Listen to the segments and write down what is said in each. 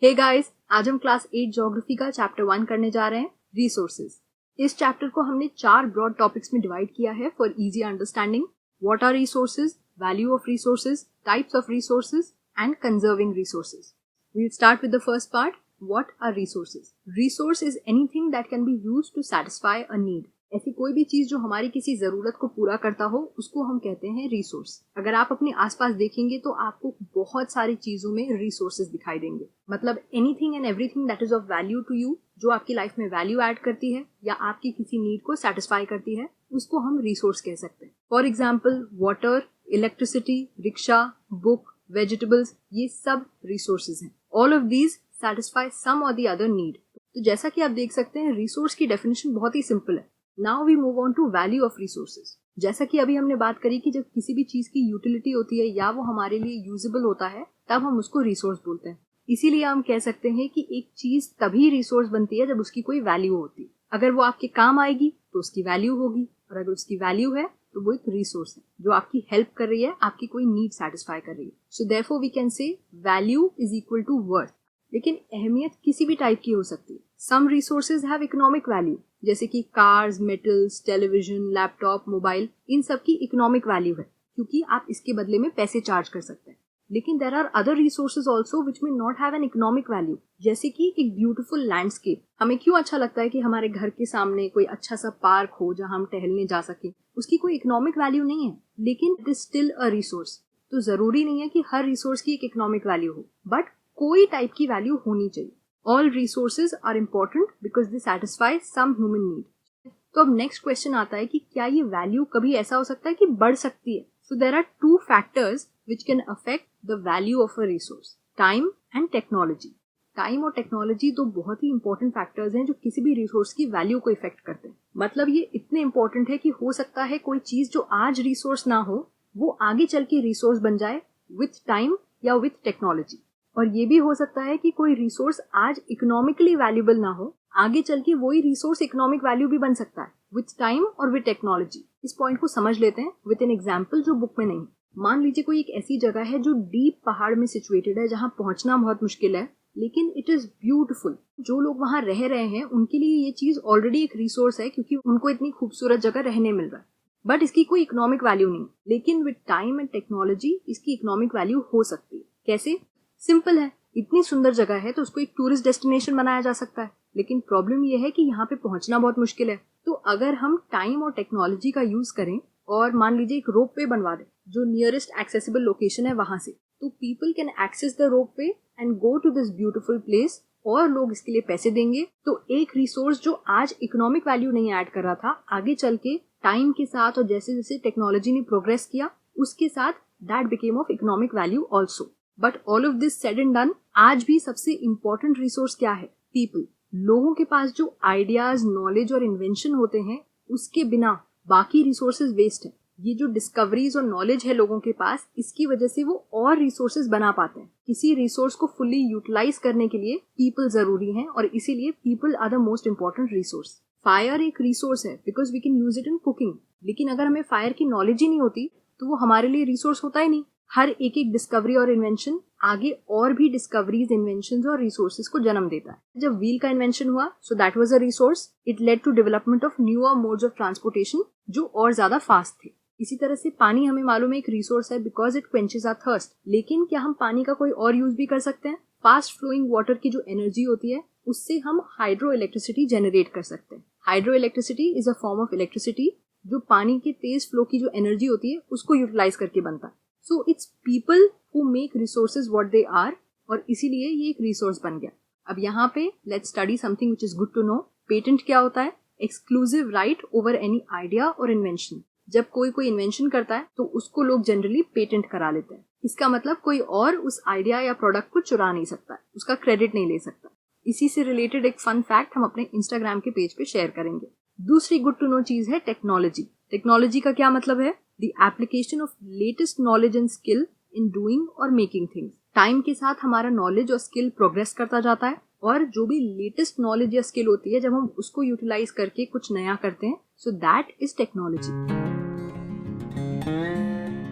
Hey guys, आज हम class 8 geography का चैप्टर 1 करने जा रहे हैं, रिसोर्सेज। इस चैप्टर को हमने 4 ब्रॉड टॉपिक्स में डिवाइड किया है for easy understanding. What are resources, value of resources, types of resources and conserving resources. We will start with the first part, what are resources. Resource is anything that can be used to satisfy a need. ऐसी कोई भी चीज जो हमारी किसी जरूरत को पूरा करता हो उसको हम कहते हैं रिसोर्स। अगर आप अपने आसपास देखेंगे तो आपको बहुत सारी चीजों में रिसोर्सेज दिखाई देंगे। मतलब anything and everything that is of value to you, जो आपकी लाइफ में वैल्यू ऐड करती है या आपकी किसी नीड को सेटिस्फाई करती है, उसको हम रिसोर्स कह सकते हैं। For example water, electricity, rickshaw, book, vegetables, ये सब रिसोर्सेज हैं। All of these satisfy some or the other need. तो जैसा कि आप देख सकते हैं, रिसोर्स की डेफिनेशन बहुत ही सिंपल है। Now we move on to value of resources. जैसा कि अभी हमने बात करी कि जब किसी भी चीज की यूटिलिटी होती है या वो हमारे लिए यूजेबल होता है, तब हम उसको रिसोर्स बोलते हैं। इसीलिए हम कह सकते हैं कि एक चीज तभी रिसोर्स बनती है जब उसकी कोई वैल्यू होती है। अगर वो आपके काम आएगी तो उसकी वैल्यू होगी, और अगर उसकी वैल्यू है तो वो एक रिसोर्स है जो आपकी हेल्प कर रही है, आपकी कोई नीड सेटिस्फाई कर रही है। So therefore we can say value is equal to worth. लेकिन अहमियत किसी भी टाइप की हो सकती है। Some resources have economic value, जैसे कि cars, metals, television, laptop, mobile, इन सब की इकोनॉमिक वैल्यू है क्योंकि आप इसके बदले में पैसे चार्ज कर सकते हैं। लेकिन there are other resources also which may not have an economic value, जैसे कि एक ब्यूटीफुल लैंडस्केप। हमें क्यों अच्छा लगता है कि हमारे घर के सामने कोई अच्छा सा पार्क हो जहां हम टहलने जा सके। उसकी कोई इकोनॉमिक वैल्यू नहीं है, लेकिन it is still a resource. तो जरूरी नहीं है कि हर रिसोर्स की एक इकोनॉमिक वैल्यू हो, बट कोई टाइप की वैल्यू होनी चाहिए। All resources are important because they satisfy some human need. तो अब नेक्स्ट क्वेश्चन आता है कि क्या ये वैल्यू कभी ऐसा हो सकता है कि बढ़ सकती है। So there are 2 factors which can affect the value of a resource, time and technology. Time और टेक्नोलॉजी दो बहुत ही इंपॉर्टेंट फैक्टर्स हैं जो किसी भी रिसोर्स की वैल्यू को इफेक्ट करते हैं। मतलब ये इतने इंपॉर्टेंट है कि हो सकता है कोई चीज जो आज रिसोर्स ना हो वो आगे चल के रिसोर्स बन जाए विथ टाइम या विथ टेक्नोलॉजी। और ये भी हो सकता है कि कोई रिसोर्स आज इकोनॉमिकली वैल्यूएबल ना हो, आगे चल के वही रिसोर्स इकोनॉमिक वैल्यू भी बन सकता है विथ टाइम और विथ टेक्नोलॉजी। इस पॉइंट को समझ लेते हैं विथ एन एग्जाम्पल जो बुक में नहीं। मान लीजिए कोई एक ऐसी जगह है जो डीप पहाड़ में सिचुएटेड है, जहां पहुंचना बहुत मुश्किल है, लेकिन इट इज ब्यूटिफुल। जो लोग वहां रह रहे हैं उनके लिए ये चीज ऑलरेडी एक रिसोर्स है क्योंकि उनको इतनी खूबसूरत जगह रहने मिल रहा है, बट इसकी कोई इकोनॉमिक वैल्यू नहीं। लेकिन विथ टाइम एंड टेक्नोलॉजी इसकी इकोनॉमिक वैल्यू हो सकती है। कैसे? सिंपल है, इतनी सुंदर जगह है तो उसको एक टूरिस्ट डेस्टिनेशन बनाया जा सकता है। लेकिन प्रॉब्लम यह है कि यहाँ पे पहुंचना बहुत मुश्किल है। तो अगर हम टाइम और टेक्नोलॉजी का यूज करें और मान लीजिए एक रोप वे बनवा दें जो नियरेस्ट एक्सेसिबल लोकेशन है वहां से, तो people can access the ropeway and go to this beautiful place, और लोग इसके लिए पैसे देंगे। तो एक रिसोर्स जो आज इकोनॉमिक वैल्यू नहीं ऐड कर रहा था, आगे चल के टाइम के साथ और जैसे जैसे टेक्नोलॉजी ने प्रोग्रेस किया उसके साथ that became of economic value also. But all of this said and done, आज भी सबसे इंपॉर्टेंट रिसोर्स क्या है? पीपल। लोगों के पास जो आइडियाज, नॉलेज और इन्वेंशन होते हैं, उसके बिना बाकी रिसोर्सेज वेस्ट है। ये जो डिस्कवरीज और नॉलेज है लोगों के पास, इसकी वजह से वो और रिसोर्सेज बना पाते हैं। किसी रिसोर्स को फुल्ली यूटिलाइज करने के लिए पीपल जरूरी हैं, और इसीलिए people are the most important resource. Fire एक रिसोर्स है because we can use it in cooking, लेकिन अगर हमें फायर की नॉलेज ही नहीं होती तो वो हमारे लिए रिसोर्स होता ही नहीं। हर एक डिस्कवरी और इन्वेंशन आगे और भी डिस्कवरीज, इन्वेंशंस और रिसोर्सेज को जन्म देता है। जब व्हील का इन्वेंशन हुआ, so that was a resource. It led to development of newer modes of transportation जो और ज्यादा फास्ट थे। इसी तरह से पानी हमें मालूम है एक रिसोर्स है बिकॉज इट क्वेंचेस आवर थर्स्ट। लेकिन क्या हम पानी का कोई और यूज भी कर सकते हैं? फास्ट फ्लोइंग वाटर की जो एनर्जी होती है उससे हम हाइड्रो इलेक्ट्रिसिटी जनरेट कर सकते हैं। Hydro electricity is a form of electricity जो पानी के तेज फ्लो की जो एनर्जी होती है उसको यूटिलाइज करके बनता है। So it's people who make resources what they are, और इसीलिए ये एक रिसोर्स बन गया। अब यहाँ पे let's study something which is good to know. Patent क्या होता है? Exclusive right over any idea or invention. जब कोई इन्वेंशन करता है तो उसको लोग जनरली पेटेंट करा लेते हैं। इसका मतलब कोई और उस आइडिया या प्रोडक्ट को चुरा नहीं सकता है, उसका क्रेडिट नहीं ले सकता। इसी से रिलेटेड एक फन फैक्ट हम अपने इंस्टाग्राम के पेज पे शेयर करेंगे। दूसरी गुड टू नो चीज है टेक्नोलॉजी। टेक्नोलॉजी का क्या मतलब है? The application of latest knowledge and skill in doing और मेकिंग थिंग्स। टाइम के साथ हमारा नॉलेज और स्किल प्रोग्रेस करता जाता है, और जो भी लेटेस्ट नॉलेज या स्किल होती है जब हम उसको यूटिलाइज करके कुछ नया करते हैं, so that is technology.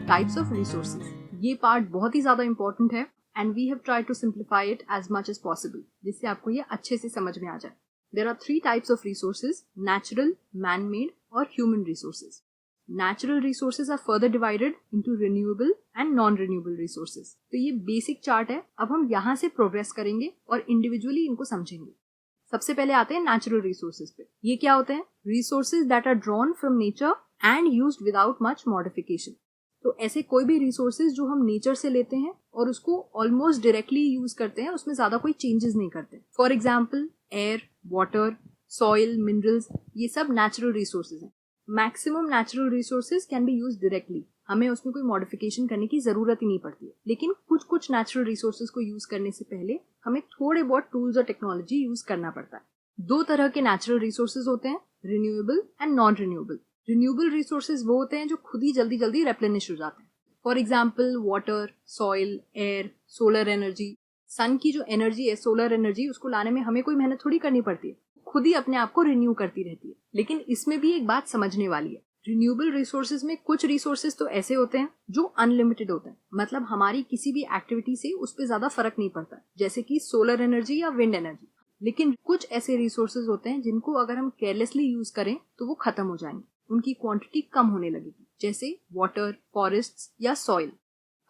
Types of resources, ये पार्ट बहुत ही ज्यादा इंपॉर्टेंट है। and we have tried to simplify it as much as possible, जिससे आपको ये अच्छे से समझ में आ जाए. There are 3 types of resources: natural, man-made और human resources. Natural resources are further divided into renewable and non-renewable resources. तो ये बेसिक चार्ट है. अब हम यहाँ से प्रोग्रेस करेंगे और इंडिविजुअली इनको समझेंगे. सबसे पहले आते हैं नेचुरल रिसोर्सेज पे. ये क्या होते हैं? Resources that are drawn from nature and used without much modification. तो ऐसे कोई भी रिसोर्सेज जो हम नेचर से लेते हैं और उसको ऑलमोस्ट डायरेक्टली यूज करते हैं, उसमें ज्यादा कोई चेंजेस नहीं करते. For example air, water, soil, minerals, ये सब नेचुरल रिसोर्सेज हैं. Maximum natural resources can be use directly. हमें उसमें कोई मॉडिफिकेशन करने की जरूरत ही नहीं पड़ती है. लेकिन कुछ कुछ नेचुरल रिसोर्सेज को यूज करने से पहले हमें थोड़े बहुत टूल्स और टेक्नोलॉजी यूज करना पड़ता है. 2 तरह के नेचुरल रिसोर्सेज होते हैं, renewable and non renewable. Renewable resources वो होते हैं जो खुद ही जल्दी जल्दी रेप्लेनिश हो जाते हैं. For example water, soil, air, solar energy. Sun की जो एनर्जी है, सोलर एनर्जी, उसको लाने में हमें कोई मेहनत थोड़ी करनी पड़ती है, खुद ही अपने आप को रिन्यू करती रहती है. लेकिन इसमें भी एक बात समझने वाली है. रिन्यूएबल रिसोर्सेज में कुछ रिसोर्सेज तो ऐसे होते हैं जो अनलिमिटेड होते हैं, मतलब हमारी किसी भी एक्टिविटी से उस पर ज्यादा फर्क नहीं पड़ता, जैसे कि सोलर एनर्जी या विंड एनर्जी. लेकिन कुछ ऐसे रिसोर्सेज होते हैं जिनको अगर हम केयरलेसली यूज करें तो वो खत्म हो जाएंगे, उनकी क्वांटिटी कम होने लगेगी, जैसे वाटर, फॉरेस्ट या सॉइल.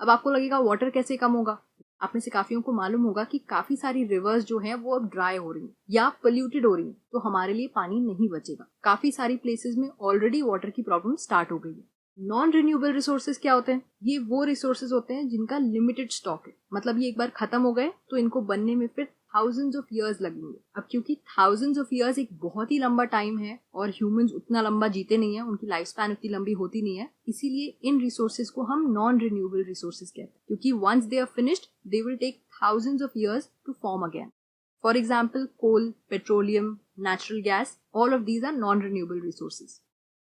अब आपको लगेगा वाटर कैसे कम होगा? आप में से काफियों को मालूम होगा कि काफी सारी रिवर्स जो हैं वो अब ड्राई हो रही हैं या पोल्यूटेड हो रही हैं, तो हमारे लिए पानी नहीं बचेगा. काफी सारी प्लेसेस में ऑलरेडी वाटर की प्रॉब्लम स्टार्ट हो गई है. नॉन रिन्यूएबल रिसोर्सेज क्या होते हैं? ये वो रिसोर्सेज होते हैं जिनका लिमिटेड स्टॉक है, मतलब ये एक बार खत्म हो गए तो इनको बनने में फिर थाउजेंड्स ऑफ ईयर्स लगेंगे. अब क्योंकि थाउजेंड्स ऑफ ईयर्स एक बहुत ही लंबा टाइम है और ह्यूमंस उतना लंबा जीते नहीं है, उनकी लाइफ स्पैन उतनी लंबी होती नहीं है, इसीलिए इन रिसोर्सेज को हम नॉन रिन्यूएबल रिसोर्सेज कहते हैं, क्योंकि once they are finished they will take thousands of years to form again. For example coal, petroleum, natural gas, all of these are non renewable resources.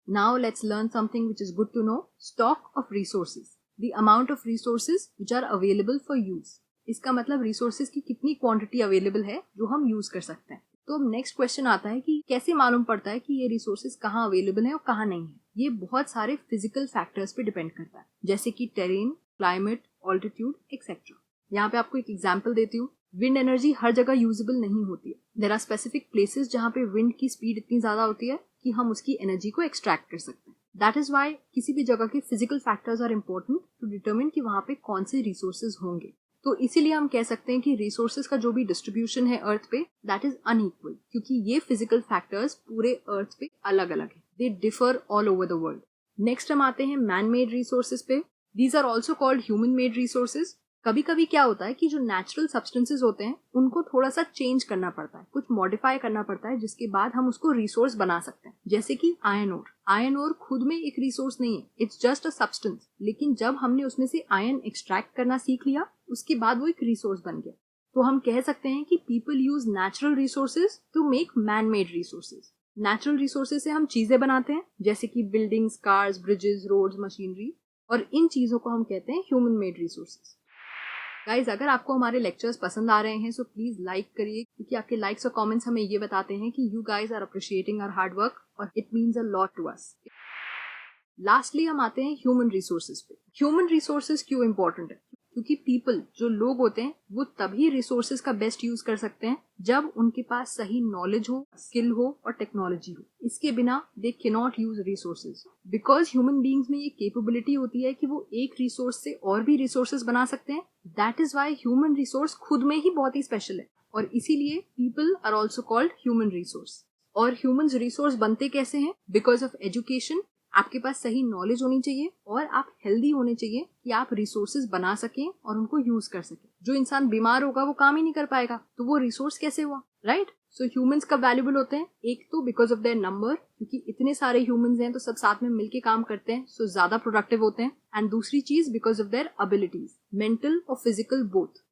Now let's learn something which is good to know. Stock of resources. The amount of resources which are available for use. इसका मतलब resources की कितनी quantity available है जो हम use कर सकते हैं. तो अब नेक्स्ट क्वेश्चन आता है कि कैसे मालूम पड़ता है कि ये रिसोर्सेज कहाँ अवेलेबल है और कहाँ नहीं है. ये बहुत सारे फिजिकल फैक्टर्स पे डिपेंड करता है, जैसे कि टेरेन, क्लाइमेट, ऑल्टीट्यूड एक्सेट्रा. यहाँ पे आपको एक एग्जाम्पल देती हूँ. विंड एनर्जी हर जगह यूजेबल नहीं होती है. देयर आर स्पेसिफिक प्लेसेस जहाँ पे विंड की स्पीड इतनी ज्यादा होती है कि हम उसकी एनर्जी को एक्सट्रैक्ट कर सकते हैं. दैट इज वाई किसी भी जगह के physical factors are important to determine कि वहाँ पे कौन से रिसोर्सेज होंगे. तो इसीलिए हम कह सकते हैं कि रिसोर्सेज का जो भी डिस्ट्रीब्यूशन है अर्थ पे, दैट इज अनइक्वल, क्योंकि ये फिजिकल फैक्टर्स पूरे अर्थ पे अलग अलग है. दे differ all over the world. Next हम आते हैं मैन मेड रिसोर्सेज पे. These are also called human made resources. कभी कभी क्या होता है कि जो नेचुरल सब्सटेंसेज होते हैं उनको थोड़ा सा चेंज करना पड़ता है, कुछ मॉडिफाई करना पड़ता है, जिसके बाद हम उसको रिसोर्स बना सकते हैं. जैसे कि आयरन ओर. आयरन ओर खुद में एक रिसोर्स नहीं है, इट्स जस्ट अ सब्सटेंस. लेकिन जब हमने उसमें से आयरन एक्सट्रैक्ट करना सीख लिया, उसके बाद वो एक रिसोर्स बन गया. तो हम कह सकते हैं कि people use natural resources to make man made resources. Natural resources से हम चीजें बनाते हैं, जैसे कि buildings, cars, bridges, roads, machinery, और इन चीजों को हम कहते हैं ह्यूमन मेड रिसोर्सेज. गाइज, अगर आपको हमारे लेक्चर्स पसंद आ रहे हैं सो प्लीज लाइक करिए, क्योंकि आपके लाइक्स और कमेंट्स हमें ये बताते हैं कि you guys are appreciating our hard work और it means a lot to us. Lastly हम आते हैं ह्यूमन रिसोर्सेज पे. ह्यूमन रिसोर्सेज क्यों इंपॉर्टेंट है? क्योंकि पीपल, जो लोग होते हैं, वो तभी रिसोर्सेज का बेस्ट यूज कर सकते हैं जब उनके पास सही नॉलेज हो, स्किल हो और टेक्नोलॉजी हो. इसके बिना they can not use resources. Because human beings में ये कैपेबिलिटी होती है कि वो एक रिसोर्स से और भी रिसोर्सेज बना सकते हैं. That is why human resource खुद में ही बहुत ही स्पेशल है, और इसीलिए people are also called human resource. और ह्यूमन रिसोर्स बनते कैसे हैं? Because of education. आपके पास सही नॉलेज होनी चाहिए और आप हेल्दी होने चाहिए कि आप रिसोर्सेज बना सकें और उनको यूज कर सकें. जो इंसान बीमार होगा वो काम ही नहीं कर पाएगा, तो वो रिसोर्स कैसे हुआ, राइट? सो ह्यूमंस कब वैल्यूबल होते हैं? एक तो बिकॉज ऑफ देयर नंबर, क्योंकि इतने सारे ह्यूमंस हैं तो सब साथ में मिलके काम करते हैं, सो ज्यादा प्रोडक्टिव होते हैं. एंड दूसरी चीज because of their abilities, mental और physical both.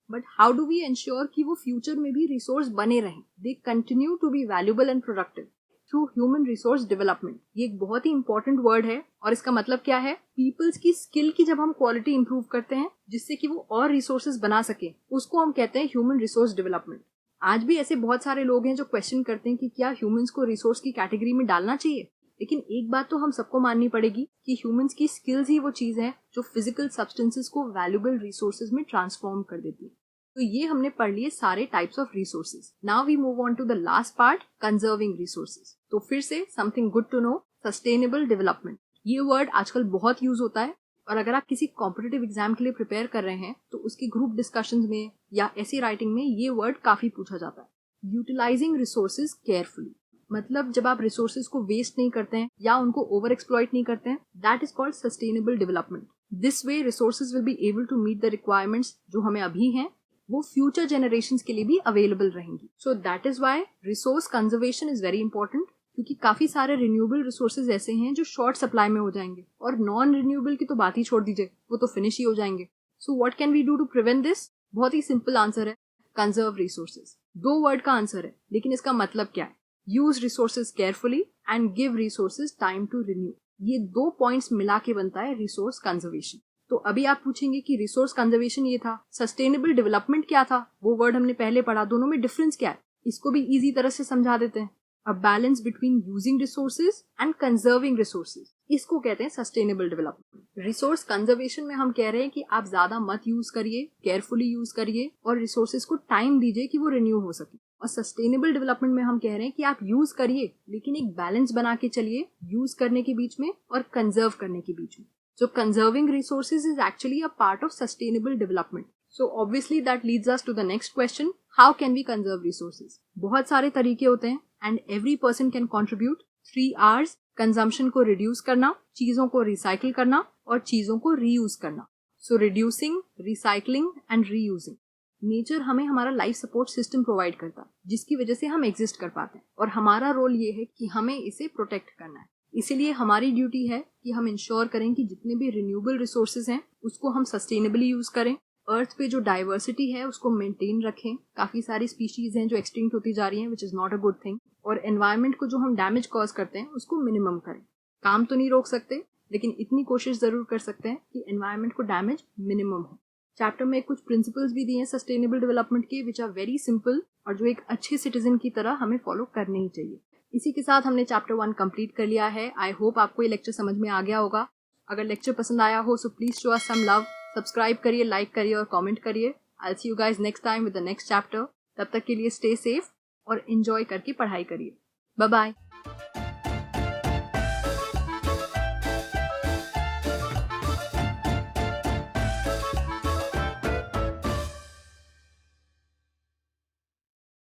But how do we ensure कि वो फ्यूचर में भी रिसोर्स बने रहें, they continue to be valuable and productive? Through human resource development. ये एक बहुत ही इंपॉर्टेंट वर्ड है और इसका मतलब क्या है? पीपल्स की स्किल की जब हम क्वालिटी इंप्रूव करते हैं जिससे कि वो और रिसोर्सेज बना सके, उसको हम कहते हैं ह्यूमन रिसोर्स डेवलपमेंट. आज भी ऐसे बहुत सारे लोग हैं जो क्वेश्चन करते हैं कि क्या ह्यूमंस को रिसोर्स की कैटेगरी में डालना चाहिए. लेकिन एक बात तो हम सबको माननी पड़ेगी कि ह्यूमंस की स्किल्स ही वो चीज है जो फिजिकल सब्सटेंसेस को वैल्यूएबल रिसोर्सेज में ट्रांसफॉर्म कर देती है। तो ये हमने पढ़ लिए सारे types of resources. Now we move on to the last part, conserving resources. तो फिर से something good to know, sustainable development. ये वर्ड आजकल बहुत यूज होता है और अगर आप किसी कॉम्पिटिटिव एग्जाम के लिए प्रिपेयर कर रहे हैं तो उसकी ग्रुप डिस्कशंस में या ऐसी राइटिंग में ये वर्ड काफी पूछा जाता है। यूटिलाइजिंग रिसोर्सेज केयरफुली, मतलब जब आप रिसोर्सेज को वेस्ट नहीं करते हैं या उनको ओवर एक्सप्लॉइट नहीं करते हैं, that is called sustainable development. This way resources will be able to meet the requirements जो हमें अभी हैं, वो फ्यूचर जनरेशंस के लिए भी अवेलेबल रहेंगी। So that is why resource conservation is very important, क्योंकि काफी सारे रिन्यूएबल रिसोर्सेज ऐसे हैं जो शॉर्ट सप्लाई में हो जाएंगे और नॉन रिन्यूएबल की तो बात ही छोड़ दीजिए, वो तो फिनिश ही हो जाएंगे। So what can we do to prevent this? बहुत ही सिंपल आंसर है, कंजर्व रिसोर्सेज। 2 वर्ड का आंसर है, लेकिन इसका मतलब क्या है? Use resources carefully and give resources time to renew. ये 2 पॉइंट्स मिला के बनता है रिसोर्स कंजर्वेशन। तो अभी आप पूछेंगे कि रिसोर्स कंजर्वेशन ये था, सस्टेनेबल डेवलपमेंट क्या था? वो वर्ड हमने पहले पढ़ा, दोनों में डिफरेंस क्या है? इसको भी इजी तरह से समझा देते हैं। A balance between using resources and conserving resources, इसको कहते हैं सस्टेनेबल डेवलपमेंट। रिसोर्स कंजर्वेशन में हम कह रहे हैं कि आप ज्यादा मत यूज करिए, केयरफुली यूज करिए और रिसोर्सेज को टाइम दीजिए कि वो रिन्यू हो सके। और सस्टेनेबल डेवलपमेंट में हम कह रहे हैं कि आप यूज करिए, लेकिन एक बैलेंस बना के चलिए, यूज करने के बीच में और कंजर्व करने के बीच में। So conserving resources is actually a part of sustainable development. So obviously that leads us to the next question. How can we conserve resources? बहुत सारे तरीके होते हैं and every person can contribute. 3 R's, consumption को reduce करना, चीजों को recycle करना और चीजों को reuse करना. So reducing, recycling and reusing. Nature हमें हमारा लाइफ सपोर्ट सिस्टम प्रोवाइड करता है, जिसकी वजह से हम एग्जिस्ट कर पाते हैं और हमारा रोल ये है कि हमें इसे प्रोटेक्ट करना है। इसीलिए हमारी ड्यूटी है कि हम इंश्योर करें कि जितने भी रिन्यूएबल रिसोर्सेज हैं उसको हम सस्टेनेबली यूज करें। अर्थ पे जो डाइवर्सिटी है उसको मेंटेन रखें। काफी सारी स्पीशीज हैं जो एक्सटिंक्ट होती जा रही हैं, which is not a good thing. और एनवायरनमेंट को जो हम डैमेज कॉज करते हैं उसको मिनिमम करें। काम तो नहीं रोक सकते, लेकिन इतनी कोशिश जरूर कर सकते हैं कि एनवायरनमेंट को डैमेज मिनिमम हो। चैप्टर में कुछ प्रिंसिपल्स भी दिए हैं सस्टेनेबल डेवलपमेंट के, विच आर वेरी सिंपल और जो एक अच्छे सिटीजन की तरह हमें फॉलो करने ही चाहिए। इसी के साथ हमने चैप्टर 1 कंप्लीट कर लिया है। आई होप आपको ये लेक्चर समझ में आ गया होगा। अगर लेक्चर पसंद आया हो so please show us some love, subscribe करिए, लाइक करिए और कमेंट करिए। I will see you guys next time with the next chapter. तब तक के लिए स्टे सेफ और एंजॉय करके पढ़ाई करिए। Bye bye.